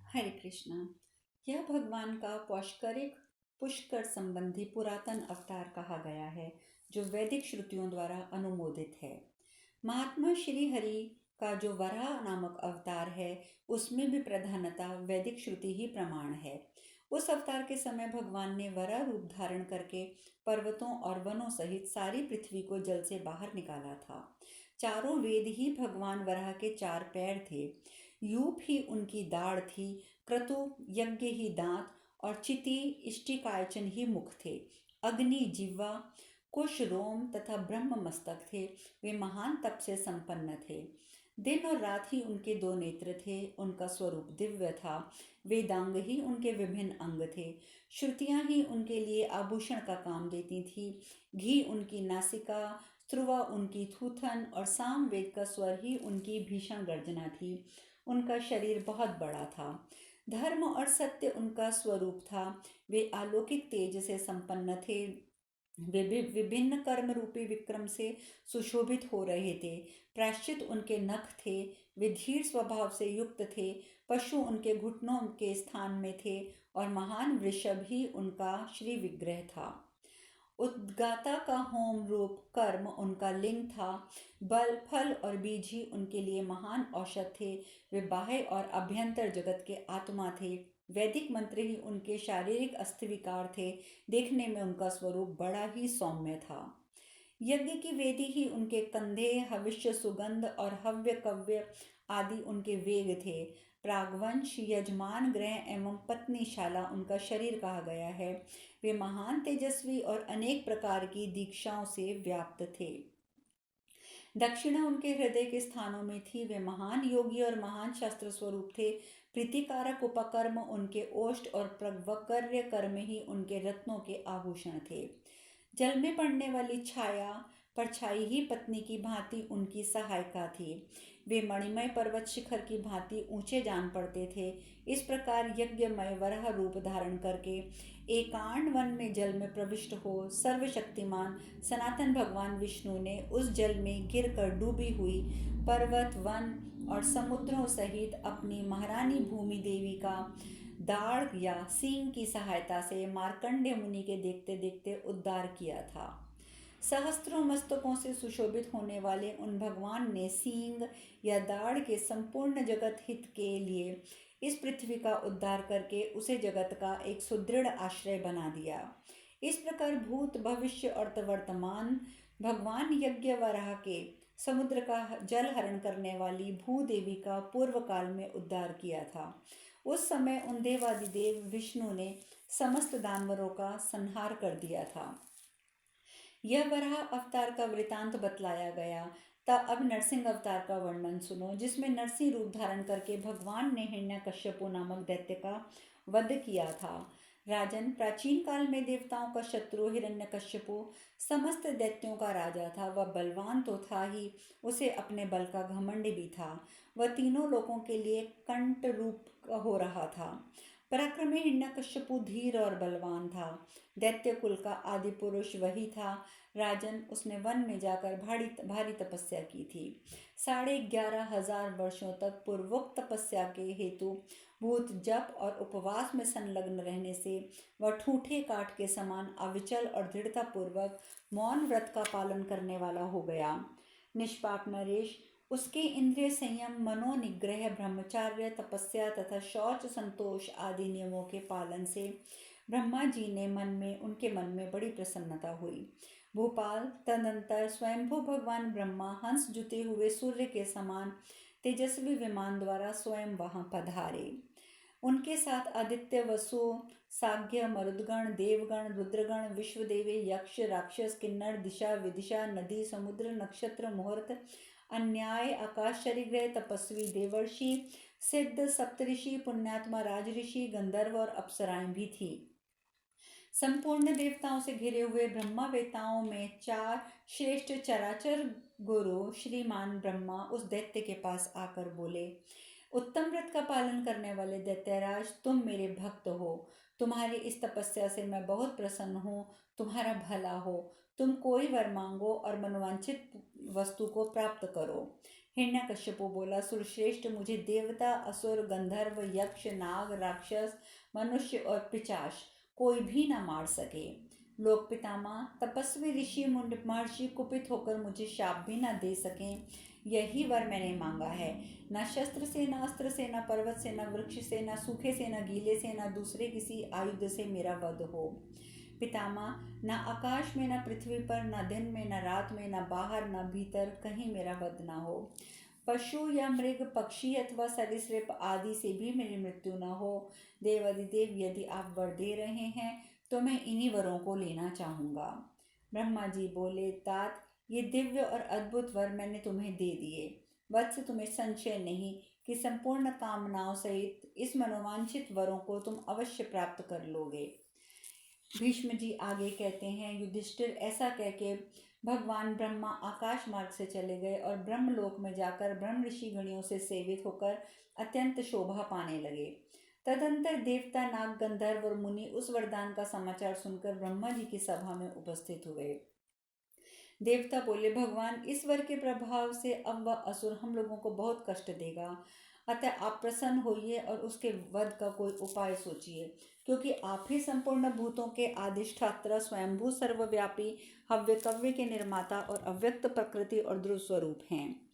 हरे कृष्णा। यह भगवान का पौष्करिक पुष्कर संबंधी पुरातन अवतार कहा गया है, जो वैदिक श्रुतियों द्वारा अनुमोदित है। महात्मा श्री हरि का जो वराह नामक अवतार है, उसमें भी प्रधानतः वैदिक श्रुति ही प्रमाण है। उस अवतार के समय भगवान ने वराह रूप धारण करके पर्वतों और वनों सहित सारी पृथ्वी को जल से बाहर निकाला था। चारों वेद ही भगवान वराह के चार पैर थे। यूप ही उनकी दाढ़ थी, क्रतु यज्ञ ही दांत और चिति इष्टिकायचन ही मुख थे। अग्नि जिह्वा, कुश रोम तथा ब्रह्म मस्तक थे। वे महान तप से संपन्न थे। दिन और रात ही उनके दो नेत्र थे। उनका स्वरूप दिव्य था। वेदांग ही उनके विभिन्न अंग थे। श्रुतियां ही उनके लिए आभूषण का काम देती थी। घी उनकी नासिका, स्रुवा उनकी थूथन और साम वेद का स्वर ही उनकी भीषण गर्जना थी। उनका शरीर बहुत बड़ा था। धर्म और सत्य उनका स्वरूप था। वे अलौकिक तेज से संपन्न थे। वे भी विभिन्न कर्म रूपी विक्रम से सुशोभित हो रहे थे। प्रायश्चित उनके नख थे। वे धीर स्वभाव से युक्त थे। पशु उनके घुटनों के स्थान में थे और महान वृषभ ही उनका श्री विग्रह था। उद्गाता का होम रूप कर्म उनका लिंग था। बल फल और बीज ही उनके लिए महान औषध थे। वे बाह्य और अभ्यंतर जगत के आत्मा थे। वैदिक मंत्र ही उनके शारीरिक अस्थिविकार थे। देखने में उनका स्वरूप बड़ा ही सौम्य था। यज्ञ की वेदी ही उनके कंधे, हविष्य सुगंध और हव्य कव्य आदि उनके वेग थे। प्रागवंश, यजमान ग्रह एवं पत्नीशाला उनका शरीर कहा गया है। वे महान तेजस्वी और अनेक प्रकार की दीक्षाओं से व्याप्त थे। दक्षिणा उनके हृदय के स्थानों में थी। वे महान योगी और महान शास्त्र स्वरूप थे। प्रीतिकारक उपकर्म उनके ओष्ठ और प्रवकर्य कर्म ही उनके रत्नों के आभूषण थे। जल में पड़ने वाली छाया परछाई ही पत्नी की भांति उनकी सहायिका थी। वे मणिमय पर्वत शिखर की भांति ऊंचे जान पड़ते थे। इस प्रकार यज्ञमय वराह रूप धारण करके एकांड वन में जल में प्रविष्ट हो सर्वशक्तिमान सनातन भगवान विष्णु ने उस जल में गिरकर डूबी हुई पर्वत, वन और समुद्रों सहित अपनी महारानी भूमि देवी का दाढ़ या सींग की सहायता से मार्कंडेय मुनि के देखते देखते उद्धार किया था। सहस्त्रों मस्तकों से सुशोभित होने वाले उन भगवान ने सींग या दाढ़ के संपूर्ण जगत हित के लिए इस पृथ्वी का उद्धार करके उसे जगत का एक सुदृढ़ आश्रय बना दिया। इस प्रकार भूत, भविष्य और वर्तमान भगवान यज्ञ वराह के समुद्र का जल हरण करने वाली भूदेवी का पूर्व काल में उद्धार किया था। उस समय उन देवादिदेव विष्णु ने समस्त दानवरों का संहार कर दिया था। यह वराह अवतार का वृतांत बतलाया गया। तब अब नरसिंह अवतार का वर्णन सुनो, जिसमें नरसिंह रूप धारण करके भगवान ने हिरण्यकश्यपु नामक दैत्य का वध किया था। राजन, प्राचीन काल में देवताओं का शत्रु हिरण्यकश्यपु समस्त दैत्यों का राजा था। वह बलवान तो था ही, उसे अपने बल का घमंड भी था। वह तीनों लोगों के लिए कंट रूप हो रहा था। पराक्रमी हिरण्यकश्यपु धीर और बलवान था। दैत्य कुल का आदि पुरुष वही था। राजन, उसने वन में जाकर भारी तपस्या की थी। 11,500 वर्षों तक पूर्वोक्त तपस्या के हेतु भूत जप और उपवास में संलग्न रहने से वह ठूठे काठ के समान अविचल और दृढ़तापूर्वक मौन व्रत का पालन करने वाला हो गया। निष्पाप नरेश, उसके इंद्रिय संयम, मनोनिग्रह, ब्रह्मचार्य, तपस्या तथा शौच, संतोष आदि नियमों के पालन से ब्रह्मा जी ने उनके मन में बड़ी प्रसन्नता हुई। भूपाल, तदंतर स्वयंभू भगवान ब्रह्मा हंस जुते हुए सूर्य के समान तेजस्वी विमान द्वारा स्वयं वहां पधारे। उनके साथ आदित्य, वसु, साग्य, मरुदगण, देवगण, रुद्रगण, विश्वदेवी, यक्ष, राक्षस, किन्नर, दिशा, विदिशा, नदी, समुद्र, नक्षत्र, मुहूर्त, अन्याय, आकाश, शरीग्रह, तपस्वी, देवर्षि, सिद्ध, सप्तऋषि, पुण्यात्मा, राजऋषि, गंधर्व और अप्सराएं भी थी। संपूर्ण देवताओं से घिरे हुए ब्रह्मावेताओं में चार श्रेष्ठ चराचर गुरु श्रीमान ब्रह्मा उस दैत्य के पास आकर बोले, उत्तम व्रत का पालन करने वाले दैत्यराज, तुम मेरे भक्त हो। तुम्हारी इस तपस्या से मैं बहुत प्रसन्न हूँ। तुम्हारा भला हो। तुम कोई वर मांगो और मनोवांछित वस्तु को प्राप्त करो। हिरण्यकश्यपु बोला, सुरश्रेष्ठ, मुझे देवता, असुर, गंधर्व, यक्ष, नाग, राक्षस, मनुष्य और पिशाच कोई भी न मार सके। लोक पितामह, तपस्वी ऋषि महर्षि कुपित होकर मुझे शाप भी न दे सकें, यही वर मैंने मांगा है। न शस्त्र से, न अस्त्र से, न पर्वत से, न वृक्ष से, न सूखे से, न गीले से, न दूसरे किसी आयुध से मेरा वध हो। पितामह, न आकाश में, न पृथ्वी पर, न दिन में, न रात में, न बाहर, न भीतर, कहीं मेरा वध न हो। पशु या मृग, पक्षी अथवा सरीसृप आदि से भी मेरी मृत्यु न हो। देवादिदेव, यदि आप वर दे रहे हैं तो मैं इन्हीं वरों को लेना चाहूँगा। ब्रह्मा जी बोले, तात, ये दिव्य और अद्भुत वर मैंने तुम्हें दे दिए। वत्स, तुम्हें संशय नहीं कि संपूर्ण कामनाओं सहित इस मनोवांछित वरों को तुम अवश्य प्राप्त कर लोगे। भीष्म जी आगे कहते हैं, युधिष्ठिर, ऐसा कह के भगवान ब्रह्मा आकाश मार्ग से चले गए और ब्रह्मलोक में जाकर ब्रह्म ऋषि गणियों से सेवित होकर अत्यंत शोभा पाने लगे। तदंतर देवता, नाग, गंधर्व और मुनि उस वरदान का समाचार सुनकर ब्रह्मा जी की सभा में उपस्थित हुए। देवता बोले, भगवान, इस वर के प्रभाव से अब वह असुर हम लोगों को बहुत कष्ट देगा, अतः आप प्रसन्न होइए और उसके वध का कोई उपाय सोचिए, क्योंकि आप ही संपूर्ण भूतों के अधिष्ठात्र, स्वयंभू, सर्वव्यापी, हव्य कव्य के निर्माता और अव्यक्त प्रकृति और ध्रुव स्वरूप हैं।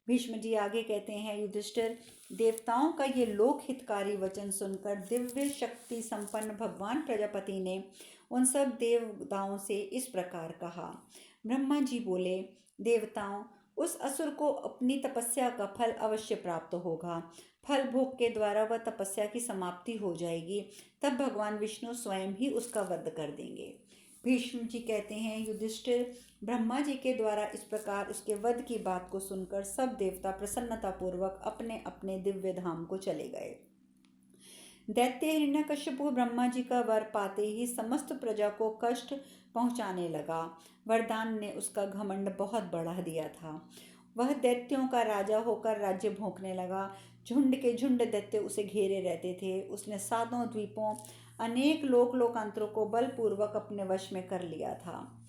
भीष्म जी आगे कहते हैं, युधिष्ठिर, देवताओं का ये लोक हितकारी वचन सुनकर दिव्य शक्ति संपन्न भगवान प्रजापति ने उन सब देवताओं से इस प्रकार कहा। ब्रह्मा जी बोले, देवताओं, उस असुर को अपनी तपस्या का फल अवश्य प्राप्त होगा। फल भोग के द्वारा वह तपस्या की समाप्ति हो जाएगी, तब भगवान विष्णु स्वयं ही उसका वध कर देंगे। भीष्म जी कहते हैं, युधिष्ठिर, ब्रह्मा जी के द्वारा इस प्रकार उसके वध की बात को सुनकर सब देवता प्रसन्नतापूर्वक अपने अपने दिव्य धाम को चले गए। दैत्य हिरण्यकश्यपु ब्रह्मा जी का वर पाते ही समस्त प्रजा को कष्ट पहुंचाने लगा। वरदान ने उसका घमंड बहुत बढ़ा दिया था। वह दैत्यों का राजा होकर राज्य भोंकने लगा। झुंड के झुंड दैत्य उसे घेरे रहते थे। उसने सातों द्वीपों, अनेक लोकांतरों को बलपूर्वक अपने वश में कर लिया था।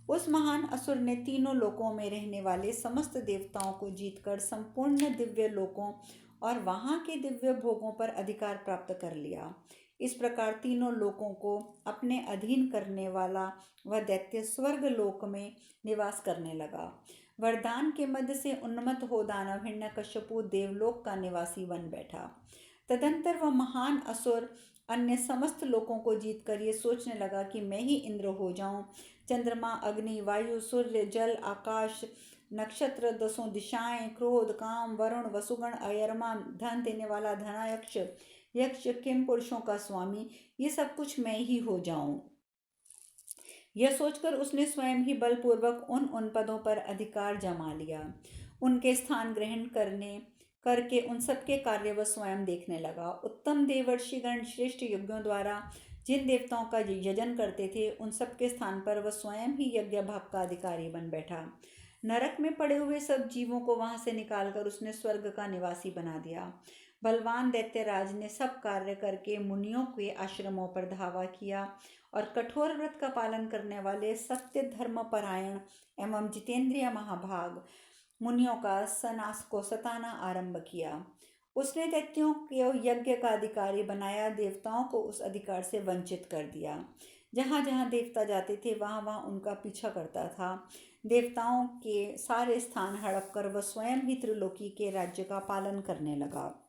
उस महान असुर ने तीनों लोकों में रहने वाले समस्त देवताओं को जीतकर संपूर्ण दिव्य लोकों और वहां के दिव्य भोगों पर अधिकार प्राप्त कर लिया। इस प्रकार तीनों लोकों को अपने अधीन करने वाला वह दैत्य स्वर्ग लोक में निवास करने लगा। वरदान के मद से उन्मत्त हो दानव हिरण्यकश्यपु देवलोक का निवासी बन बैठा। तदंतर वह महान असुर अन्य समस्त लोकों को जीतकर ये सोचने लगा कि मैं ही इंद्र हो जाऊं। चंद्रमा, अग्नि, वायु, सूर्य, जल, आकाश, नक्षत्र, दसों दिशाएं, क्रोध, काम, वरुण, वसुगण, अयरमा, धन देने वाला धनायक्ष, यक्ष, किम पुरुषों का स्वामी, ये सब कुछ मैं ही हो जाऊं। यह सोचकर उसने स्वयं ही बलपूर्वक उन पदों पर अधिकार जमा लिया। उनके स्थान ग्रहण करके उन सबके कार्य वह स्वयं देखने लगा। उत्तम देवर्षिगण श्रेष्ठ यज्ञों द्वारा जिन देवताओं का यजन करते थे, उन सबके स्थान पर वह स्वयं ही यज्ञ भाग का अधिकारी बन बैठा। नरक में पड़े हुए सब जीवों को वहां से निकालकर उसने स्वर्ग का निवासी बना दिया। बलवान दैत्यराज ने सब कार्य करके मुनियों के आश्रमों पर धावा किया और कठोर व्रत का पालन करने वाले सत्य धर्म परायण एवं जितेंद्रिय महाभाग मुनियों का सनास को सताना आरंभ किया। उसने दैत्यों को यज्ञ का अधिकारी बनाया, देवताओं को उस अधिकार से वंचित कर दिया। जहाँ जहाँ देवता जाते थे वहाँ वहाँ उनका पीछा करता था। देवताओं के सारे स्थान हड़प कर वह स्वयं ही त्रिलोकी के राज्य का पालन करने लगा।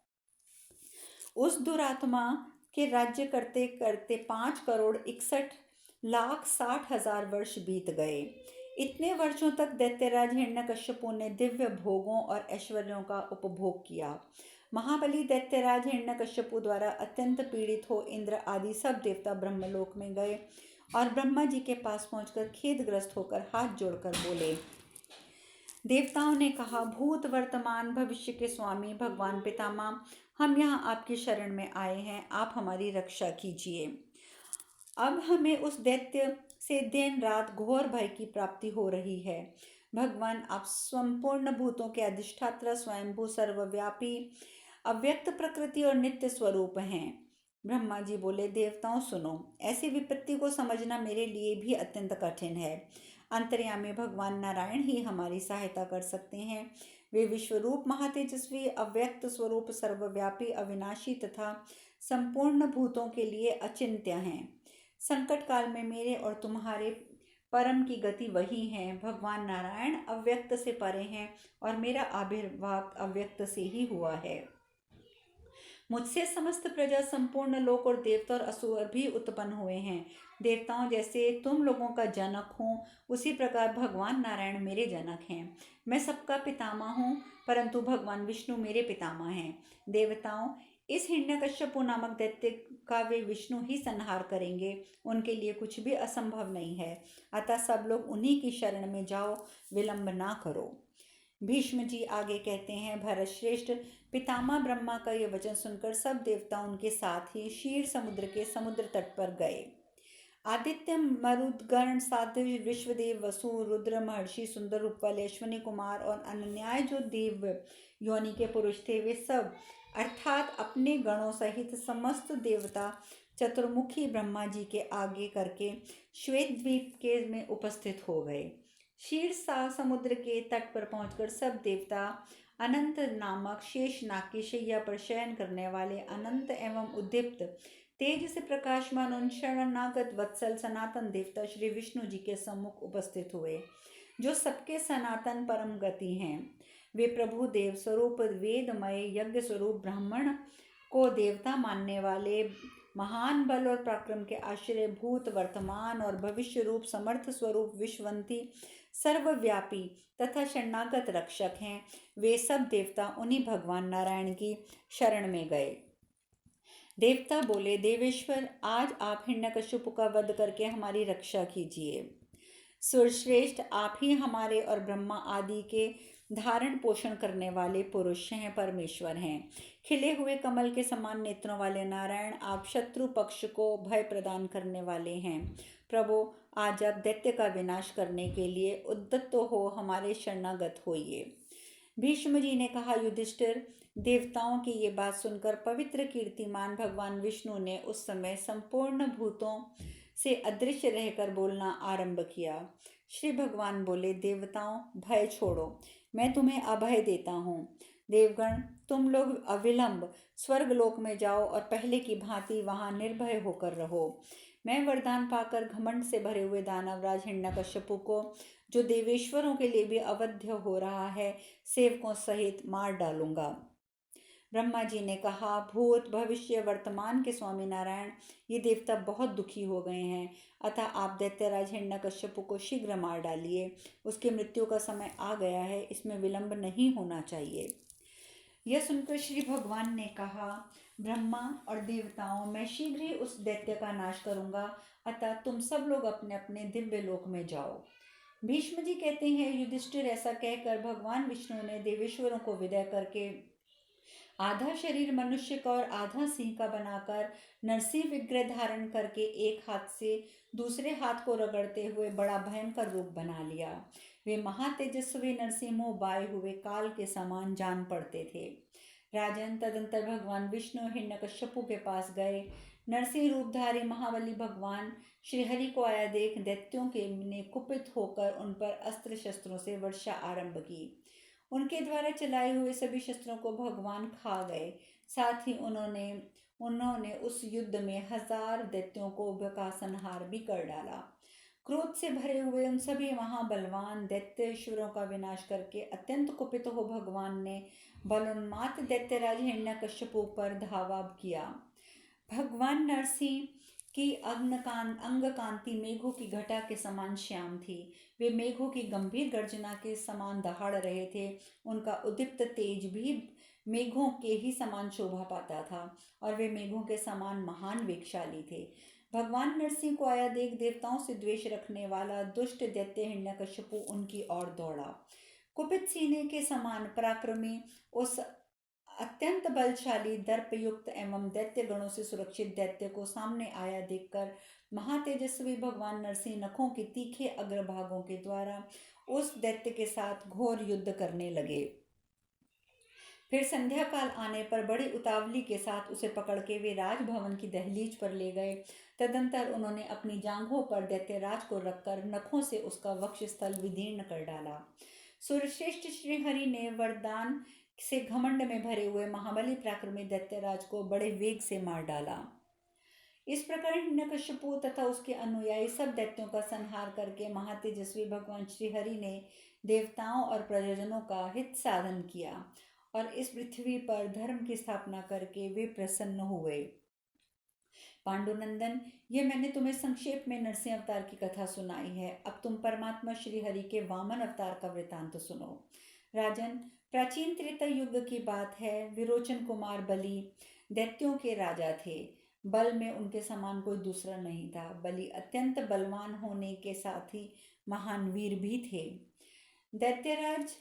उस दुरात्मा के राज्य करते करते 5,61,60,000 वर्ष बीत गए। इतने वर्षों तक दैत्यराज हिरण्यकश्यपु ने दिव्य भोगों और ऐश्वर्यों का उपभोग किया। महाबली दैत्यराज हिरण्यकश्यपु द्वारा अत्यंत पीड़ित हो इंद्र आदि सब देवता ब्रह्मलोक में गए और ब्रह्मा जी के पास पहुंचकर खेदग्रस्त होकर हाथ जोड़कर बोले। देवताओं ने कहा, भूत वर्तमान भविष्य के स्वामी भगवान पितामह, हम यहाँ आपकी शरण में आए हैं, आप हमारी रक्षा कीजिए। अब हमें उस दैत्य से दिन रात घोर भय की प्राप्ति हो रही है। भगवान, आप संपूर्ण भूतों के अधिष्ठात्र, स्वयंभू, सर्वव्यापी, अव्यक्त प्रकृति और नित्य स्वरूप हैं। ब्रह्मा जी बोले, देवताओं सुनो, ऐसी विपत्ति को समझना मेरे लिए भी अत्यंत कठिन है। अंतर्यामी भगवान नारायण ही हमारी सहायता कर सकते हैं। वे विश्वरूप, महातेजस्वी, अव्यक्त स्वरूप, सर्वव्यापी, अविनाशी तथा संपूर्ण भूतों के लिए अचिंत्य हैं। संकट काल में मेरे और तुम्हारे परम की गति वही है। भगवान नारायण अव्यक्त से परे हैं और मेरा आविर्भाव अव्यक्त से ही हुआ है। मुझसे समस्त प्रजा, संपूर्ण लोक और देवता और असुर भी उत्पन्न हुए हैं। देवताओं जैसे तुम लोगों का जनक हूँ, उसी प्रकार भगवान नारायण मेरे जनक हैं। मैं सबका पितामह हूँ, परंतु भगवान विष्णु मेरे पितामह हैं। देवताओं, इस हिरण्यकश्यपु नामक दैत्य का वे विष्णु ही संहार करेंगे। उनके लिए कुछ भी असंभव नहीं है। अतः सब लोग उन्हीं की शरण में जाओ, विलंब ना करो। भीष्म जी आगे कहते हैं, भरत श्रेष्ठ, पितामह ब्रह्मा का यह वचन सुनकर सब देवता उनके साथ ही क्षीर समुद्र के समुद्र तट पर गए। आदित्य, मरुदगण, साध्य, विश्वदेव, वसु, रुद्र, महर्षि, सुंदर रूपल, अश्विनी कुमार और अन्याय जो देव योनि के पुरुष थे, वे सब अर्थात अपने गणों सहित समस्त देवता चतुर्मुखी ब्रह्मा जी के आगे करके श्वेत द्वीप के में उपस्थित हो गए। क्षीर समुद्र के तट पर पहुंचकर सब देवता अनंत नामक शेष नाग की शैया पर शयन करने वाले अनंत एवं उद्दीप्त तेज से प्रकाशमान उन शरणागत वत्सल सनातन देवता श्री विष्णु जी के सम्मुख उपस्थित हुए, जो सबके सनातन परम गति हैं। वे प्रभु देव स्वरूप, वेदमय यज्ञ स्वरूप, ब्राह्मण को देवता मानने वाले, महान बल और पराक्रम के आश्रय, भूत, वर्तमान और भविष्य रूप, समर्थ स्वरूप, विश्ववंती, सर्वव्यापी तथा शरणागत रक्षक हैं। वे सब देवता उन्हीं भगवान नारायण की शरण में गए। देवता बोले, देवेश्वर, आज आप हिरण्यकश्यप का वध करके हमारी रक्षा कीजिए। सुरश्रेष्ठ, आप ही हमारे और ब्रह्मा आदि के धारण पोषण करने वाले पुरुष हैं, परमेश्वर हैं। खिले हुए कमल के समान नेत्रों वाले नारायण, आप शत्रु पक्ष को भय प्रदान करने वाले हैं। प्रभु, आज आप दैत्य का विनाश करने के लिए उद्यत हो हमारे शरणागत होइए। भीष्म जी ने कहा, युधिष्ठिर, देवताओं की ये बात सुनकर पवित्र कीर्तिमान भगवान विष्णु ने उस समय संपूर्ण भूतों से अदृश्य रहकर बोलना आरंभ किया। श्री भगवान बोले, देवताओं, भय छोड़ो, मैं तुम्हें अभय देता हूँ। देवगण, तुम लोग अविलंब स्वर्गलोक में जाओ और पहले की भांति वहां निर्भय होकर रहो। मैं वरदान पाकर घमंड से भरे हुए दानवराज हिरण्यकश्यपु को, जो देवेश्वरों के लिए भी अवध्य हो रहा है, सेवकों सहित मार डालूंगा। ब्रह्मा जी ने कहा, भूत, भविष्य, वर्तमान के स्वामी नारायण, ये देवता बहुत दुखी हो गए हैं, अतः आप दैत्यराज हिरण्यकश्यपु को शीघ्र मार डालिए। उसकी मृत्यु का समय आ गया है, इसमें विलंब नहीं होना चाहिए। यह सुनकर श्री भगवान ने कहा, ब्रह्मा और देवताओं, मैं शीघ्र ही उस दैत्य का नाश करूंगा, अतः तुम सब लोग अपने अपने दिव्य लोक में जाओ। भीष्म जी कहते हैं, युधिष्ठिर, ऐसा कहकर भगवान विष्णु ने देवेश्वरों को विदाई करके आधा शरीर मनुष्य का और आधा सिंह का बनाकर नरसिंह विग्रह धारण करके एक हाथ से दूसरे हाथ को रगड़ते हुए बड़ा भयंकर रूप बना लिया। वे महातेजस्वी नरसिंह मुँह बाए हुए काल के समान जान पड़ते थे। राजन, तदंतर भगवान विष्णु हिरण्यकश्यपु के पास गए। नरसिंह रूपधारी महाबली भगवान श्रीहरि को आया देख दैत्यों के ने कुपित होकर उन पर अस्त्र शस्त्रों से वर्षा आरंभ की। उनके द्वारा चलाए हुए सभी शस्त्रों को भगवान खा गए। साथ ही उन्होंने उस युद्ध में 1000 दैत्यों को का संहार भी कर डाला। क्रोध से भरे हुए उन सभी महाबलवान दैत्येश्वरों का विनाश करके अत्यंत कुपित हो भगवान ने बलोन्माद दैत्यराज हिरण्यकश्यपु पर धावा किया। भगवान नरसिंह की अंग कांति मेघों की घटा के समान श्याम थी। वे मेघों की गंभीर गर्जना के समान दहाड़ रहे थे। उनका उद्दीप्त तेज भी मेघों के ही समान शोभा पाता था और वे मेघों के समान महान वेगशाली थे। भगवान नरसिंह को आया देख देवताओं से द्वेष रखने वाला दुष्ट दैत्य हिरण्यकश्यपु उनकी ओर दौड़ा। कुपित सीने के समान पराक्रमी उस अत्यंत बलशाली, दर्पयुक्त एवं दैत्य गणों से सुरक्षित दैत्य को सामने आया देखकर महातेजस्वी भगवान नरसिंह नखों के तीखे अग्रभागों के द्वारा उस दैत्य के साथ घोर युद्ध करने लगे। फिर संध्या काल आने पर बड़ी उतावली के साथ उसे पकड़ के वे राजभवन की दहलीज पर ले गए। तदंतर उन्होंने अपनी जांघों पर दैत्यराज को रखकर नखों से उसका वक्षस्थल विदीर्ण कर डाला। सूर्यश्रेष्ठ श्री हरि ने वरदान से घमंड में भरे हुए महाबली पराक्रमी दैत्यराज को बड़े वेग से मार डाला। इस प्रकार हिरण्यकशिपु तथा उसके अनुयायी सब दैत्यों का संहार करके महातेजस्वी भगवान श्री हरि ने देवताओं और प्रयोजनों का हित साधन किया और इस पृथ्वी पर धर्म की स्थापना करके वे प्रसन्न हुए। पांडुनंदन, ये मैंने तुम्हें संक्षेप में नरसिंह अवतार की कथा सुनाई है। अब तुम परमात्मा श्री हरि के वामन अवतार का वृतांत सुनो। राजन, प्राचीन त्रेता युग की बात है। विरोचन कुमार बलि दैत्यों के राजा थे। बल में उनके समान कोई दूसरा नहीं था। बलि अत्यंत बलवान होने के साथ ही महान वीर भी थे। दैत्यराज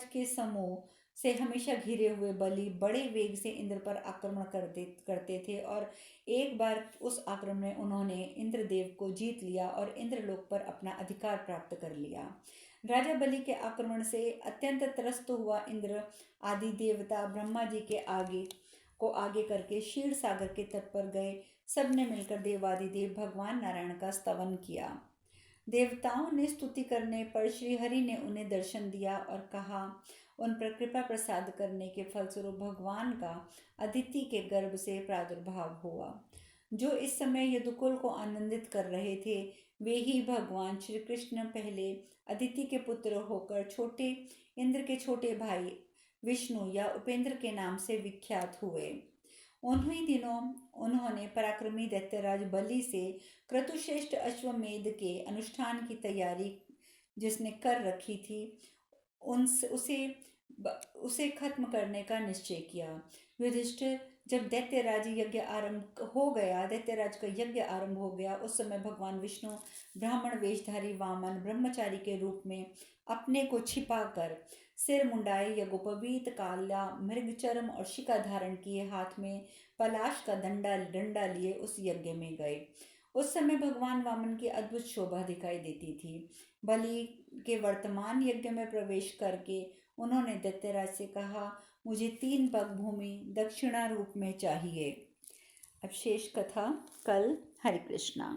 के समूह से हमेशा घिरे हुए बलि बड़े वेग से इंद्र पर आक्रमण करते थे और एक बार उस आक्रमण में उन्होंने इंद्रदेव को जीत लिया और इंद्रलोक पर अपना अधिकार प्राप्त कर लिया। राजा बलि के आक्रमण से अत्यंत त्रस्त हुआ इंद्र आदि देवता ब्रह्मा जी के आगे करके क्षीर सागर के तट पर गए। सबने मिलकर देवादिदेव भगवान नारायण का स्तवन किया। देवताओं ने स्तुति करने पर श्री हरि ने उन्हें दर्शन दिया और कहा, उन पर कृपा प्रसाद करने के फलस्वरूप भगवान का अदिति के गर्भ से प्रादुर्भाव हुआ। जो इस समय यदुकुल को आनंदित कर रहे थे वे ही भगवान श्री कृष्ण पहले अदिति के पुत्र होकर छोटे इंद्र के छोटे भाई विष्णु या उपेंद्र के नाम से विख्यात हुए। उन्हीं दिनों उन्होंने पराक्रमी दैत्यराज बलि से क्रतुश्रेष्ठ अश्वमेध के अनुष्ठान की तैयारी जिसने कर रखी थी उसे खत्म करने का निश्चय किया। युधिष्ठिर, जब दैत्यराज का यज्ञ आरंभ हो गया उस समय भगवान विष्णु ब्राह्मण वेशधारी वामन ब्रह्मचारी के रूप में अपने को छिपाकर सिर मुंडाए यज्ञोपवीत काला मृगचर्म और शिखा धारण किए हाथ में पलाश का डंडा लिए उस यज्ञ में गए। उस समय भगवान वामन की अद्भुत शोभा दिखाई देती थी। बलि के वर्तमान यज्ञ में प्रवेश करके उन्होंने दैत्यराज से कहा, मुझे 3 पग भूमि दक्षिणा रूप में चाहिए। अब शेष कथा कल। हरे कृष्णा।